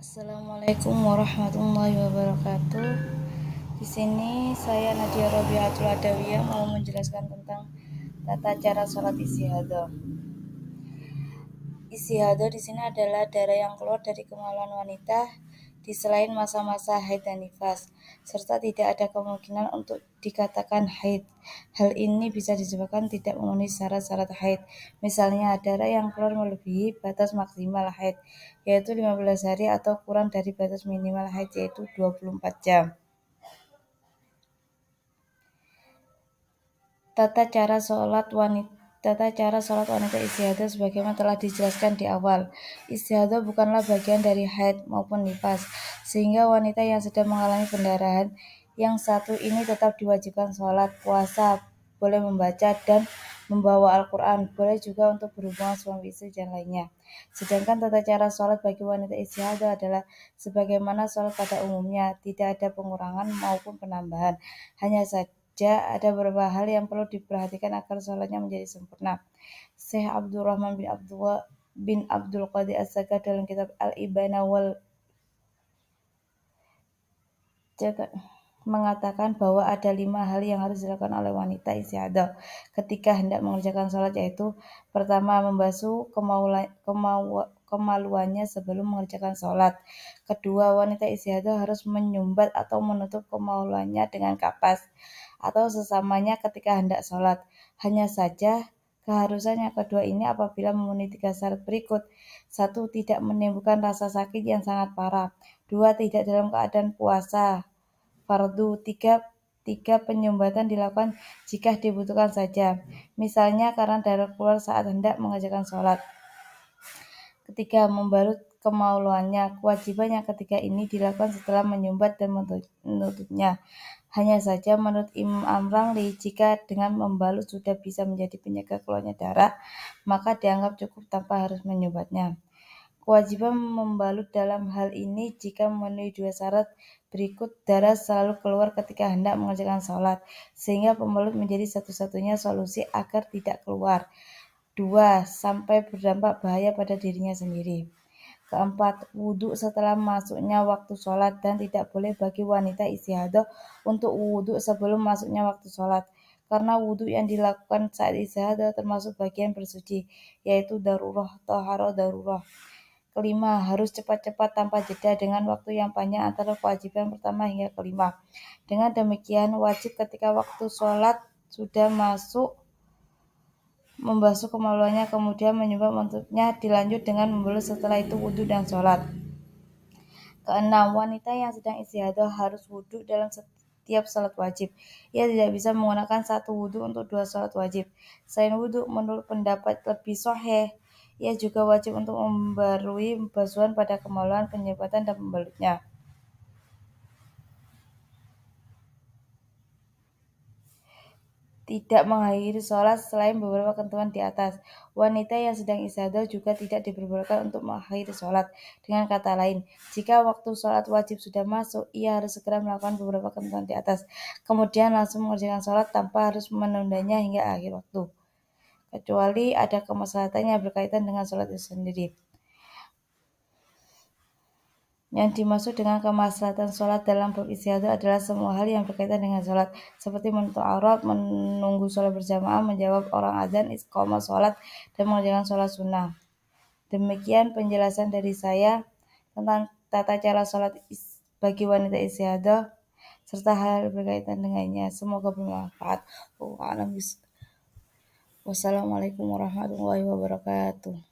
Assalamualaikum warahmatullahi wabarakatuh. Di sini saya Nadia Robiatul Adawiyah mau menjelaskan tentang tata cara sholat istihadah. Istihadah di sini adalah darah yang keluar dari kemaluan wanita di selain masa-masa haid dan nifas, serta tidak ada kemungkinan untuk dikatakan haid. Hal ini bisa disebabkan tidak memenuhi syarat-syarat haid. Misalnya, darah yang keluar melebihi batas maksimal haid, yaitu 15 hari atau kurang dari batas minimal haid, yaitu 24 jam. Tata cara sholat wanita istihadah sebagaimana telah dijelaskan di awal. Istihadah bukanlah bagian dari haid maupun nifas, sehingga wanita yang sedang mengalami pendarahan yang satu ini tetap diwajibkan sholat, puasa, boleh membaca dan membawa Al-Quran, boleh juga untuk berhubungan suami istri dan lainnya. Sedangkan tata cara sholat bagi wanita istihadah adalah sebagaimana sholat pada umumnya, tidak ada pengurangan maupun penambahan. Hanya saja ada beberapa hal yang perlu diperhatikan agar sholatnya menjadi sempurna. Syekh Abdurrahman bin Abdul Qadir As-Sakar dalam kitab Al-Ibana wal mengatakan bahwa ada 5 hal yang harus dilakukan oleh wanita istihadah ketika hendak mengerjakan sholat, yaitu pertama, membasuh kemaluannya sebelum mengerjakan sholat. Kedua, wanita istihadah harus menyumbat atau menutup kemaluannya dengan kapas atau sesamanya ketika hendak sholat. Hanya saja keharusan yang kedua ini apabila memenuhi 3 syarat berikut. 1. Tidak menimbulkan rasa sakit yang sangat parah. 2. Tidak dalam keadaan puasa fardu. 3. Penyumbatan dilakukan jika dibutuhkan saja, misalnya karena darah keluar saat hendak mengerjakan sholat. Ketiga, membalut kemaluannya. Kewajiban yang ketiga ini dilakukan setelah menyumbat dan menutupnya. Hanya saja menurut Imam Amrangli, jika dengan membalut sudah bisa menjadi penyegah keluarnya darah, maka dianggap cukup tanpa harus menyumbatnya. Kewajiban membalut dalam hal ini jika memenuhi 2 syarat berikut. Darah selalu keluar ketika hendak mengerjakan sholat, sehingga pembalut menjadi satu-satunya solusi agar tidak keluar. 2. Sampai berdampak bahaya pada dirinya sendiri. Keempat, wudhu setelah masuknya waktu sholat, dan tidak boleh bagi wanita istihadah untuk wudhu sebelum masuknya waktu sholat, karena wudhu yang dilakukan saat istihadah termasuk bagian bersuci, yaitu darurah, taharah darurah. Kelima, harus cepat-cepat tanpa jeda dengan waktu yang panjang antara kewajiban pertama hingga kelima. Dengan demikian, wajib ketika waktu sholat sudah masuk membasuh kemaluannya, kemudian menyumbang bentuknya, dilanjut dengan membalut, setelah itu wudhu dan sholat. Keenam, wanita yang sedang istihadah harus wudhu dalam setiap sholat wajib. Ia tidak bisa menggunakan satu wudhu untuk 2 sholat wajib. Selain wudhu, menurut pendapat lebih sahih, ia juga wajib untuk membarui basuhan pada kemaluan, penyumbatan, dan pembalutnya. Tidak mengakhiri sholat selain beberapa ketentuan di atas. Wanita yang sedang istihadah juga tidak diperbolehkan untuk mengakhiri sholat. Dengan kata lain, jika waktu sholat wajib sudah masuk, ia harus segera melakukan beberapa ketentuan di atas, kemudian langsung mengerjakan sholat tanpa harus menundanya hingga akhir waktu, kecuali ada kemaslahatan yang berkaitan dengan sholat itu sendiri. Yang dimaksud dengan kemaslahatan sholat dalam bab istihadah adalah semua hal yang berkaitan dengan sholat, seperti menutup aurat, menunggu sholat berjamaah, menjawab orang azan, iqamah sholat, dan mengerjakan sholat sunnah. Demikian penjelasan dari saya tentang tata cara sholat bagi wanita istihadah serta hal berkaitan dengannya. Semoga bermanfaat. Wassalamualaikum warahmatullahi wabarakatuh.